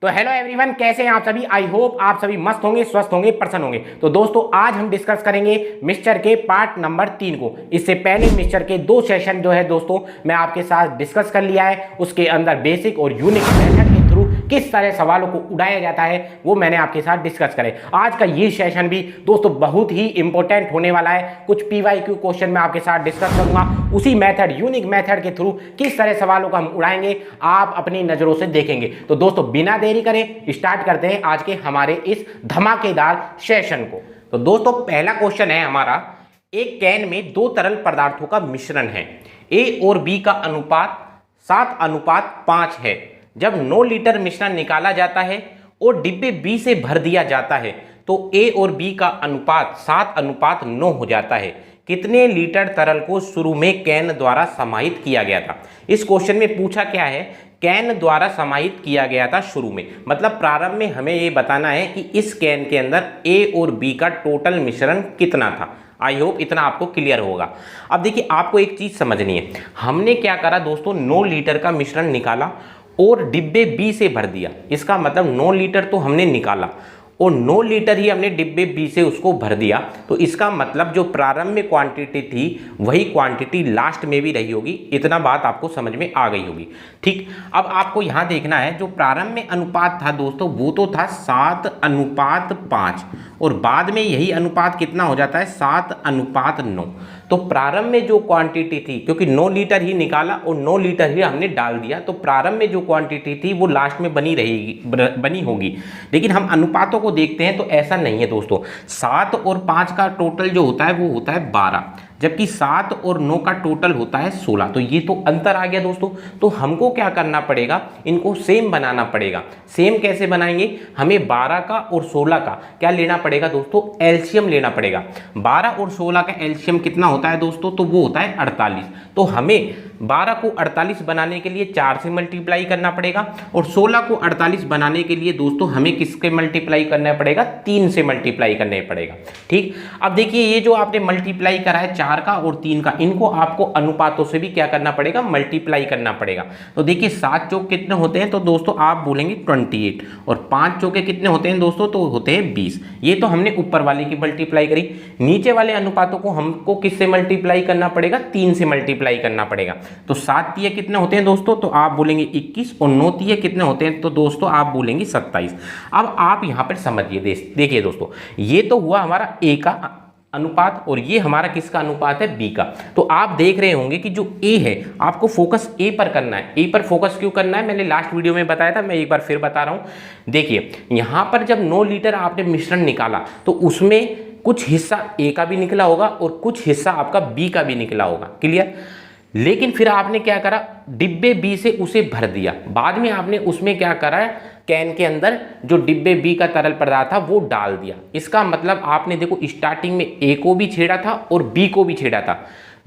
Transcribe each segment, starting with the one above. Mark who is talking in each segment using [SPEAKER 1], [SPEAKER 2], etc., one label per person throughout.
[SPEAKER 1] तो hello everyone, कैसे हैं आप सभी। आई होप आप सभी मस्त होंगे, स्वस्थ होंगे, प्रसन्न होंगे। तो दोस्तों आज हम डिस्कस करेंगे मिक्सचर के पार्ट नंबर 3 को। इससे पहले मिक्सचर के 2 सेशन जो है दोस्तों मैं आपके साथ डिस्कस कर लिया है। उसके अंदर बेसिक और यूनिक मेथड के थ्रू किस तरह सवालों को उड़ाया जाता है वो मैंने आपके साथ डिस्कस करे। आज का ये सेशन भी दोस्तों बहुत ही इंपॉर्टेंट होने वाला है। कुछ PYQ क्वेश्चन मैं आपके साथ डिस्कस करूंगा, उसी मेथड यूनिक मेथड के थ्रू किस तरह सवालों को हम उड़ाएंगे आप अपनी नजरों से देखेंगे। तो दोस्तों बिना देरी करें स्टार्ट करते हैं आज के हमारे इस धमाकेदार सेशन को। तो दोस्तों पहला क्वेश्चन है हमारा, एक कैन में 2 तरल पदार्थों का मिश्रण है। A और B का अनुपात 7:5 है। जब 9 लीटर मिश्रण निकाला जाता है और डिब्बे B से भर दिया जाता है तो A और B का अनुपात 7:9 हो जाता है। कितने लीटर तरल को शुरू में कैन द्वारा समाहित किया गया था। इस क्वेश्चन में पूछा क्या है, कैन द्वारा समाहित किया गया था शुरू में, मतलब प्रारंभ में हमें ये बताना है कि इस कैन के अंदर A और B का टोटल मिश्रण कितना था। आई होप इतना आपको क्लियर होगा। अब देखिए आपको एक चीज समझनी है, हमने क्या करा दोस्तों, 9 लीटर का मिश्रण निकाला और डिब्बे B से भर दिया। इसका मतलब 9 लीटर तो हमने निकाला और 9 लीटर ही हमने डिब्बे B से उसको भर दिया। तो इसका मतलब जो प्रारंभ में क्वांटिटी थी वही क्वांटिटी लास्ट में भी रही होगी। इतना बात आपको समझ में आ गई होगी। ठीक, अब आपको यहाँ देखना है जो प्रारंभ में अनुपात था दोस्तों वो तो था 7:5 और बाद में यही अनुपात कितना हो जाता है 7:9। तो प्रारंभ में जो क्वांटिटी थी, क्योंकि 9 लीटर ही निकाला और 9 लीटर ही हमने डाल दिया, तो प्रारंभ में जो क्वांटिटी थी वो लास्ट में बनी होगी। लेकिन हम अनुपातों को देखते हैं तो ऐसा नहीं है दोस्तों। 7 और 5 का टोटल जो होता है वो होता है 12, जबकि 7 और 9 का टोटल होता है 16। तो ये तो अंतर आ गया दोस्तों। तो हमको क्या करना पड़ेगा, इनको सेम बनाना पड़ेगा। सेम कैसे बनाएंगे, हमें 12 का और 16 का क्या लेना पड़ेगा दोस्तों, एलसीएम लेना पड़ेगा। 12 और 16 का एलसीएम कितना होता है दोस्तों, तो वो होता है 48। तो हमें 12 को 48 बनाने के लिए 4 से मल्टीप्लाई करना पड़ेगा और 16 को 48 बनाने के लिए दोस्तों हमें किसके मल्टीप्लाई करना पड़ेगा, 3 से मल्टीप्लाई करना पड़ेगा। ठीक, अब देखिए ये जो आपने मल्टीप्लाई करा है 4 का और 3 का, इनको आपको अनुपातों से भी क्या करना पड़ेगा, मल्टीप्लाई करना पड़ेगा। तो देखिए 7 चौक कितने होते हैं, तो दोस्तों आप बोलेंगे 28 और 5 चौके कितने होते हैं दोस्तों, तो होते हैं 20। ये तो हमने ऊपर वाले की मल्टीप्लाई करी। नीचे वाले अनुपातों को हमको किससे मल्टीप्लाई करना पड़ेगा, 3 से मल्टीप्लाई करना पड़ेगा। तो 7 तिये कितने होते हैं दोस्तों, तो आप बोलेंगे 21 और 9 तिये कितने होते हैं, तो दोस्तों आप बोलेंगे 27। अब आप यहां पर समझिए, देखिए दोस्तों ये तो हुआ हमारा A का अनुपात और ये हमारा किसका अनुपात है, B का। तो आप देख रहे होंगे कि जो A है आपको फोकस A पर करना है। A पर फोकस क्यों करना है, मैंने लास्ट वीडियो में बताया था, मैं एक बार फिर बता रहा हूं। देखिए यहां पर जब 9 लीटर आपने मिश्रण निकाला तो उसमें कुछ हिस्सा A का भी निकला होगा और कुछ हिस्सा आपका B का भी निकला होगा। क्लियर। लेकिन फिर आपने क्या करा, डिब्बे B से उसे भर दिया। बाद में आपने उसमें क्या करा, कैन के अंदर जो डिब्बे B का तरल पदार्थ था वो डाल दिया। इसका मतलब आपने देखो स्टार्टिंग में A को भी छेड़ा था और B को भी छेड़ा था,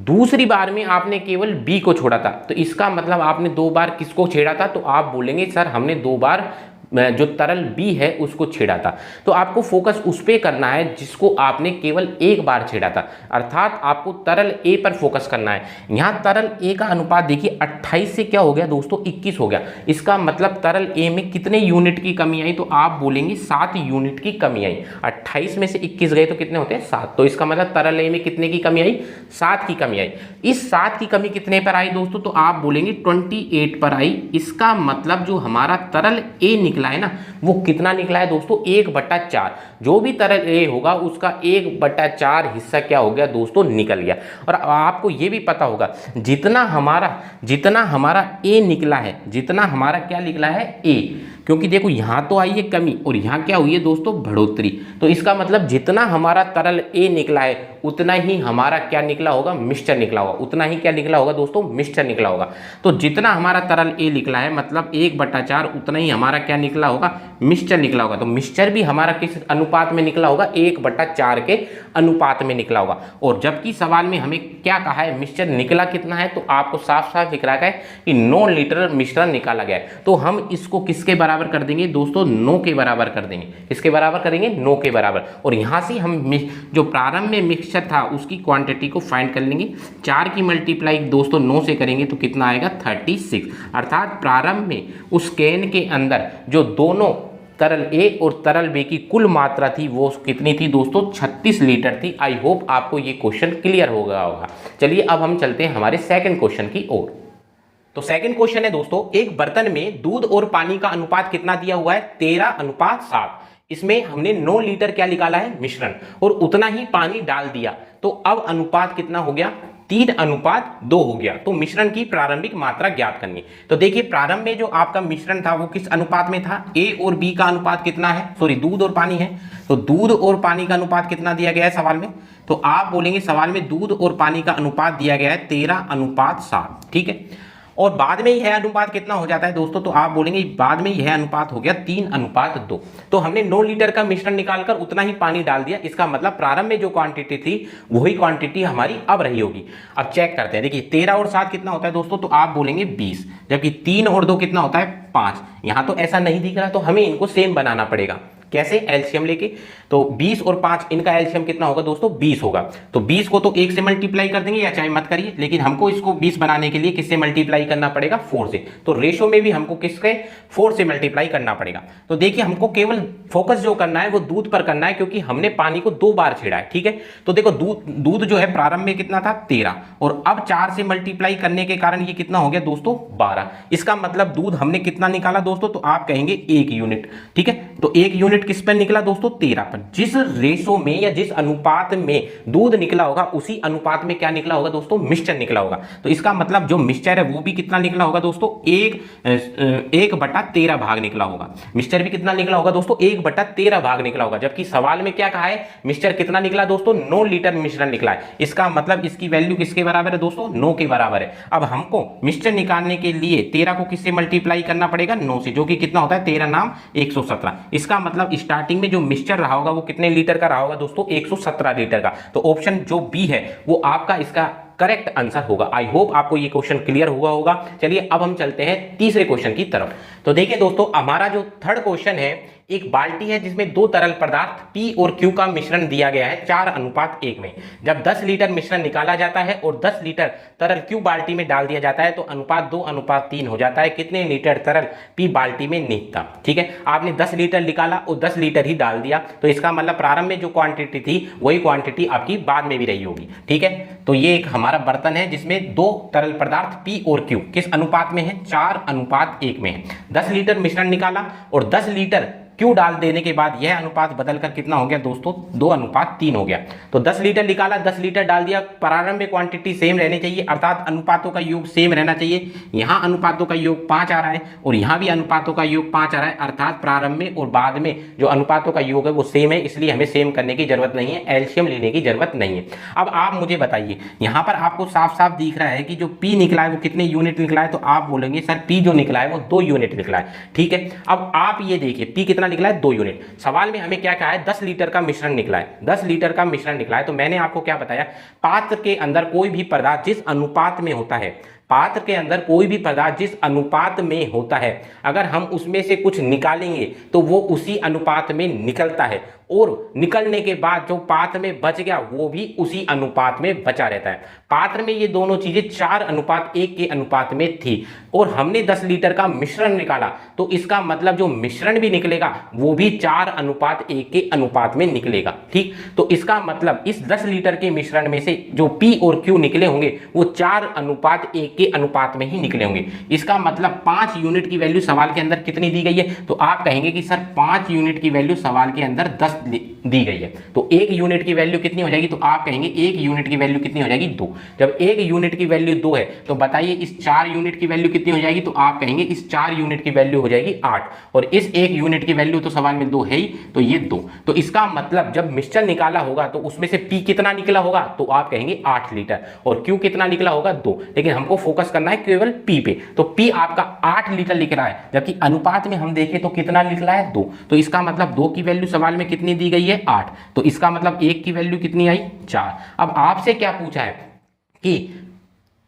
[SPEAKER 1] दूसरी बार में आपने केवल B को छोड़ा था। तो इसका मतलब आपने 2 बार किसको छेड़ा था, तो आप बोलेंगे सर हमने 2 बार जो तरल B है उसको छेड़ा था। तो आपको फोकस उस पे करना है जिसको आपने केवल एक बार छेड़ा था, अर्थात आपको तरल A पर फोकस करना है। यहाँ तरल A का अनुपात देखिए 28 से क्या हो गया दोस्तों, 21 हो गया। इसका मतलब तरल A में कितने यूनिट की कमी आई, तो आप बोलेंगे 7 यूनिट की कमी आई। 28 में से 21 गए तो कितने होते हैं, 7। तो इसका मतलब तरल A में कितने की कमी आई, 7 की कमी आई। इस 7 की कमी कितने पर आई दोस्तों, तो आप बोलेंगे 28 पर आई। इसका मतलब जो हमारा तरल A निकला है ना वो कितना निकला है दोस्तों, 1/4। जो भी तरल A होगा उसका 1/4 हिस्सा क्या हो गया दोस्तों, निकल गया। और आपको ये भी पता होगा जितना हमारा A निकला है, जितना हमारा क्या निकला है A, क्योंकि देखो यहां तो आई है कमी और यहां क्या हुई है दोस्तों, बढ़ोतरी। तो इसका मतलब जितना हमारा तरल A निकला है उतना ही हमारा क्या निकला होगा, मिक्सचर निकला होगा। उतना ही क्या निकला होगा दोस्तों, मिक्सचर निकला होगा। तो जितना हमारा तरल A निकला है मतलब 1/4 उतना ही हमारा क्या निकला होगा, मिक्सचर निकला होगा। तो मिक्सचर भी हमारा किस अनुपात में निकला होगा, 1/4 के अनुपात में निकला होगा। और जबकि सवाल में हमें क्या कहा है, मिक्सचर निकला कितना है, तो आपको साफ साफ दिख रहा है कि 9 लीटर मिश्रण निकाला गया है। तो हम इसको किसके बराबर कर देंगे दोस्तों, 9 के बराबर कर देंगे। किसके बराबर करेंगे, 9 के बराबर। और यहां से हम जो प्रारंभ में मिक्सचर था उसकी क्वांटिटी को फाइंड कर लेंगे। 4 की मल्टीप्लाई दोस्तों 9 से करेंगे तो कितना आएगा, 36। अर्थात प्रारंभ में उस कैन के अंदर जो दोनों तरल ए और तरल बी की कुल मात्रा थी वो कितनी थी दोस्तों, 36 लीटर थी। आई होप आपको ये क्वेश्चन क्लियर हो गया होगा। चलिए अब हम चलते हैं हमारे सेकंड क्वेश्चन की ओर। तो सेकंड क्वेश्चन है दोस्तों, एक बर्तन में दूध और पानी का अनुपात कितना दिया हुआ है, 13:7। इसमें हमने 9 लीटर क्या निकाला है, मिश्रण, और उतना ही पानी डाल दिया। तो अब अनुपात कितना हो गया, 3:2 हो गया। तो मिश्रण की प्रारंभिक मात्रा ज्ञात करनी। तो देखिए प्रारंभ में जो आपका मिश्रण था वो किस अनुपात में था, ए और बी का अनुपात कितना है, सॉरी दूध और पानी है। तो दूध और पानी का अनुपात कितना दिया गया है सवाल में, तो आप बोलेंगे सवाल में दूध और पानी का अनुपात दिया गया है 13:7, ठीक है। और बाद में यह अनुपात कितना हो जाता है दोस्तों, तो आप बोलेंगे बाद में यह अनुपात हो गया 3:2। तो हमने 9 लीटर का मिश्रण निकालकर उतना ही पानी डाल दिया। इसका मतलब प्रारंभ में जो क्वांटिटी थी वही क्वांटिटी हमारी अब रही होगी। अब चेक करते हैं, देखिए 13 और 7 कितना होता है दोस्तों, तो आप बोलेंगे 20, जबकि 3 और 2 कितना होता है, 5। यहां तो ऐसा नहीं दिख रहा, तो हमें इनको सेम बनाना पड़ेगा। कैसे, एलसीएम लेके। तो 20 और 5 इनका एलसीएम कितना होगा दोस्तों, 20 होगा। तो 20 को तो 1 से मल्टीप्लाई कर देंगे, या चाहे मत करिए, लेकिन हमको इसको 20 बनाने के लिए किससे मल्टीप्लाई करना पड़ेगा, 4 से। तो रेशो में भी हमको किसके, 4 से मल्टीप्लाई करना पड़ेगा। तो देखिए हमको केवल फोकस जो करना है वो दूध पर करना है, क्योंकि हमने पानी को 2 बार छेड़ा है, ठीक है। तो देखो दूध जो है प्रारंभ में कितना था, 13, और अब 4 से मल्टीप्लाई करने के कारण ये कितना हो गया दोस्तों, 12। इसका मतलब दूध हमने कितना निकाला दोस्तों, तो आप कहेंगे 1 यूनिट, ठीक है। तो 1 यूनिट किस पर निकला दोस्तों, 13 पर। जिस रेशो में या जिस अनुपात में दूध निकला होगा उसी अनुपात में क्या निकला होगा दोस्तों, मिक्सचर निकला होगा। तो इसका मतलब जो मिक्सचर है वो भी कितना निकला होगा दोस्तों, 1/13 भाग निकला होगा। मिक्सचर भी कितना निकला होगा दोस्तों, 1/13 भाग निकला होगा। जबकि सवाल में क्या कहा है, मिक्सचर कितना निकला दोस्तों, 9 लीटर मिश्रण निकला है। इसका मतलब इसकी वैल्यू किसके बराबर है दोस्तों, 9 के बराबर है। अब हमको मिक्सचर निकालने के लिए 13 को किससे मल्टीप्लाई करना पड़ेगा, 9 से, जो कि कितना होता है 13 नाम 117। इसका मतलब स्टार्टिंग में जो मिक्सचर रहा होगा वो कितने लीटर का रहा होगा दोस्तों, 117 लीटर का। तो ऑप्शन जो बी है वो आपका इसका करेक्ट आंसर होगा। आई होप आपको ये क्वेश्चन क्लियर हुआ होगा। चलिए अब हम चलते हैं तीसरे क्वेश्चन की तरफ। तो देखिए दोस्तों हमारा जो थर्ड क्वेश्चन है, एक बाल्टी है जिसमें 2 तरल पदार्थ P और Q का मिश्रण दिया गया है 4:1 में। जब 10 लीटर मिश्रण निकाला जाता है और 10 लीटर तरल Q बाल्टी में डाल दिया जाता है तो अनुपात 2:3 हो जाता है। कितने लीटर तरल P बाल्टी में निकलता, ठीक है। आपने 10 लीटर निकाला और 10 लीटर ही डाल दिया, तो इसका मतलब प्रारंभ में जो क्वांटिटी थी वही क्वांटिटी आपकी बाद में भी रही होगी, ठीक है। तो ये एक हमारा बर्तन है जिसमें 2 तरल पदार्थ P और Q किस अनुपात में है, 4:1 में है। 10 लीटर मिश्रण निकाला और 10 लीटर क्यों डाल देने के बाद यह अनुपात बदलकर कितना हो गया दोस्तों, 2:3 हो गया। तो 10 लीटर निकाला, 10 लीटर डाल दिया। प्रारंभ में क्वांटिटी सेम रहनी चाहिए, अर्थात अनुपातों का योग सेम रहना चाहिए। यहाँ अनुपातों का योग 5 आ रहा है और यहाँ भी अनुपातों का योग 5 आ रहा है, अर्थात प्रारंभ में और बाद में जो अनुपातों का योग है वो सेम है, इसलिए हमें सेम करने की जरूरत नहीं है, एलसीएम लेने की जरूरत नहीं है। अब आप मुझे बताइए, यहाँ पर आपको साफ साफ दिख रहा है कि जो P निकला है वो कितने यूनिट निकला है, तो आप बोलेंगे सर P जो निकला है वो 2 यूनिट निकला है, ठीक है। अब आप ये देखिए P कितना निकला है, 2 यूनिट। सवाल में हमें क्या कहा है, 10 लीटर का मिश्रण निकला है, 10 लीटर का मिश्रण निकला है। तो मैंने आपको क्या बताया, पात्र के अंदर कोई भी पदार्थ जिस अनुपात में होता है, पात्र के अंदर कोई भी पदार्थ जिस अनुपात में होता है, अगर हम उसमें से कुछ निकालेंगे तो वो उसी अनुपात में निकलता है, और निकलने के बाद जो पात्र में बच गया वो भी उसी अनुपात में बचा रहता है। पात्र में ये दोनों चीजें 4:1 के अनुपात में थी और हमने 10 लीटर का मिश्रण निकाला, तो इसका मतलब जो मिश्रण भी निकलेगा वो भी 4:1 के अनुपात में निकलेगा, ठीक। तो इसका मतलब इस 10 लीटर के मिश्रण में से जो P और Q निकले होंगे वो 4:1 के अनुपात में ही निकले होंगे। इसका मतलब 5 यूनिट की वैल्यू सवाल के अंदर कितनी दी गई है, तो आप कहेंगे कि सर 5 यूनिट की वैल्यू सवाल के अंदर 10 दी गई है। तो 1 यूनिट की वैल्यू कितनी हो जाएगी, तो आप कहेंगे 1 यूनिट की वैल्यू कितनी हो जाएगी, 2। जब 1 यूनिट की वैल्यू 2 है तो बताइए इस 4 यूनिट की वैल्यू कितनी हो जाएगी, तो आप कहेंगे इस 4 यूनिट की वैल्यू हो जाएगी 8, और इस 1 यूनिट की वैल्यू तो सवाल में 2 है ही, तो ये 2। तो इसका मतलब जब मिक्सचर निकाला होगा तो उसमें से P कितना निकला होगा, तो आप कहेंगे 8 लीटर, और Q कितना निकला होगा, 2। लेकिन हमको फोकस करना है केवल P पे, तो P आपका 8 लीटर लिख रहा है, जबकि अनुपात में हम देखें तो कितना निकला है, 2। तो इसका मतलब 2 की वैल्यू सवाल में कितनी दी गई है, 8। तो इसका मतलब 1 की वैल्यू कितनी आई, 4। अब आपसे क्या पूछा है कि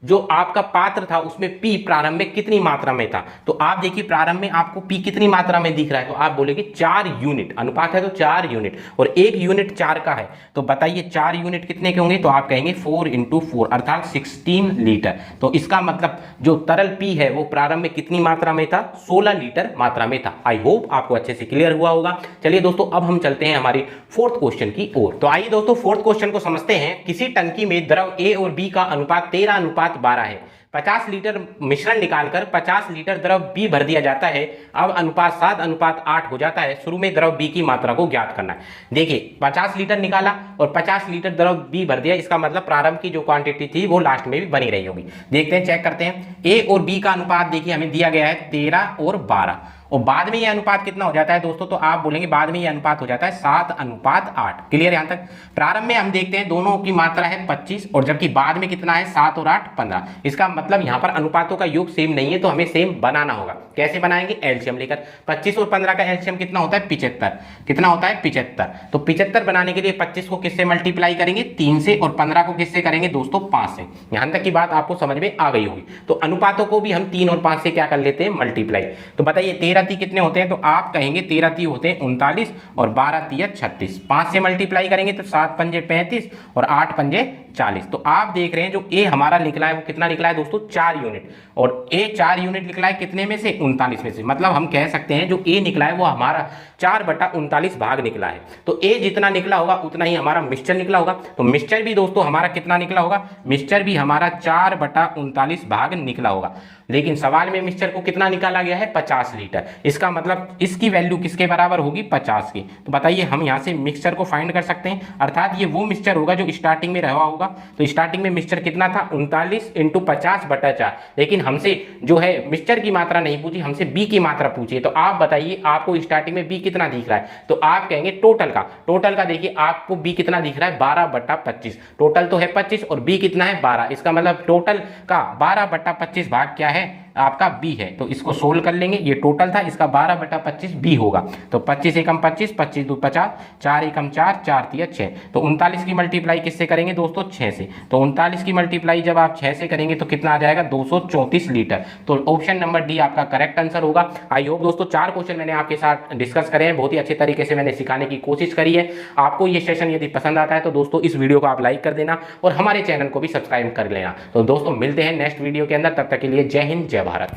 [SPEAKER 1] जो आपका पात्र था उसमें P प्रारंभ में कितनी मात्रा में था। तो आप देखिए प्रारंभ में आपको P कितनी मात्रा में दिख रहा है, तो आप बोलेंगे 4 यूनिट, अनुपात है तो 4 यूनिट, और 1 यूनिट 4 का है, तो बताइए 4 यूनिट कितने के होंगे, तो आप कहेंगे 4 × 4 अर्थात 16 लीटर। तो इसका मतलब जो तरल P है वो प्रारंभ में कितनी मात्रा में था, 16 लीटर मात्रा में था। आई होप आपको अच्छे से क्लियर हुआ होगा। चलिए दोस्तों अब हम चलते हैं हमारी फोर्थ क्वेश्चन की ओर। तो आइए दोस्तों फोर्थ क्वेश्चन को समझते हैं। किसी टंकी में द्रव A और B का अनुपात 13:12 है। 50 लीटर मिश्रण निकालकर 50 लीटर द्रव B भर दिया जाता है। अब अनुपात 7:8 हो जाता है। शुरू में द्रव B की मात्रा को ज्ञात करना है। देखिए 50 लीटर निकाला और 50 लीटर द्रव B भर दिया, इसका मतलब प्रारंभ की जो क्वांटिटी थी वो लास्ट में भी बनी रही होगी। देखते हैं, चेक करते हैं। A और B का अनुपात देखिए हमें दिया गया है 13 और 12, और बाद में ये अनुपात कितना हो जाता है दोस्तों, तो आप बोलेंगे बाद में ये अनुपात हो जाता है 7:8। क्लियर यहां तक। प्रारंभ में हम देखते हैं दोनों की मात्रा है 25, और जबकि बाद में कितना है 7 और 8 15। इसका मतलब यहां पर अनुपातों का योग सेम नहीं है, तो हमें सेम बनाना होगा। कैसे बनाएंगे, एलसीएम लेकर। 25 और 15 का एलसीएम कितना होता है 75। कितना होता है 75। तो 75 बनाने के लिए 25 को किससे मल्टीप्लाई करेंगे 3 से, और 15 को किससे करेंगे दोस्तों 5 से। यहां तक की बात आपको समझ में आ गई होगी। तो अनुपातों को भी हम 3 और 5 से क्या कर लेते हैं मल्टीप्लाई। तो बताइए 13 ती कितने होते हैं, तो आप कहेंगे 13 ती होते हैं 39, और 12 तिया 36। 5 से मल्टीप्लाई करेंगे तो 7 पंजे 35 और 8 पंजे 40। तो आप देख रहे हैं जो A हमारा निकला है वो कितना निकला है दोस्तों 4 यूनिट, और A 4 यूनिट निकला है कितने में से 39 में से। मतलब हम कह सकते हैं जो A निकला है वो हमारा 4/39 भाग निकला है। तो A जितना निकला होगा उतना ही हमारा मिक्सचर निकला होगा। तो मिक्सचर भी दोस्तों हमारा कितना निकला होगा, मिक्सचर भी हमारा 4/39 भाग निकला होगा। लेकिन सवाल में मिक्सचर को कितना निकाला गया है 50 लीटर। इसका मतलब इसकी वैल्यू किसके बराबर होगी 50 की। तो बताइए हम यहाँ से मिक्सचर को फाइंड कर सकते हैं, अर्थात ये वो मिक्सचर होगा जो स्टार्टिंग में रहा होगा। तो स्टार्टिंग में मिक्सचर कितना था 39 × 50/4। लेकिन हमसे जो है मिक्सचर की मात्रा नहीं पूछी, हमसे B की मात्रा पूछी है। तो आप बताइए आपको स्टार्टिंग में B कितना दिख रहा है, तो आप कहेंगे टोटल का देखिए आपको B कितना दिख रहा है 12/25। टोटल तो है 25 और B कितना है 12। इसका मतलब टोटल का 12/25 भाग क्या है आपका B है। तो इसको सोल्व कर लेंगे, ये टोटल था, इसका 12/25 B होगा। तो 25 एकम 25, 25 दो 50, 4 एकम 4, 4 तिया 6। तो 39 की मल्टीप्लाई किससे करेंगे दोस्तों 6 से। तो 39 की मल्टीप्लाई जब आप 6 से करेंगे तो कितना आ जाएगा 234 लीटर। तो ऑप्शन नंबर डी आपका करेक्ट आंसर होगा। आई होप दोस्तों 4 क्वेश्चन मैंने आपके साथ डिस्कस करे हैं, बहुत ही अच्छे तरीके से मैंने सिखाने की कोशिश करी है। आपको ये सेशन यदि पसंद आता है तो दोस्तों इस वीडियो को आप लाइक कर देना और हमारे चैनल को भी सब्सक्राइब कर लेना। तो दोस्तों मिलते हैं नेक्स्ट वीडियो के अंदर, तब तक के लिए जय हिंद जय भारत।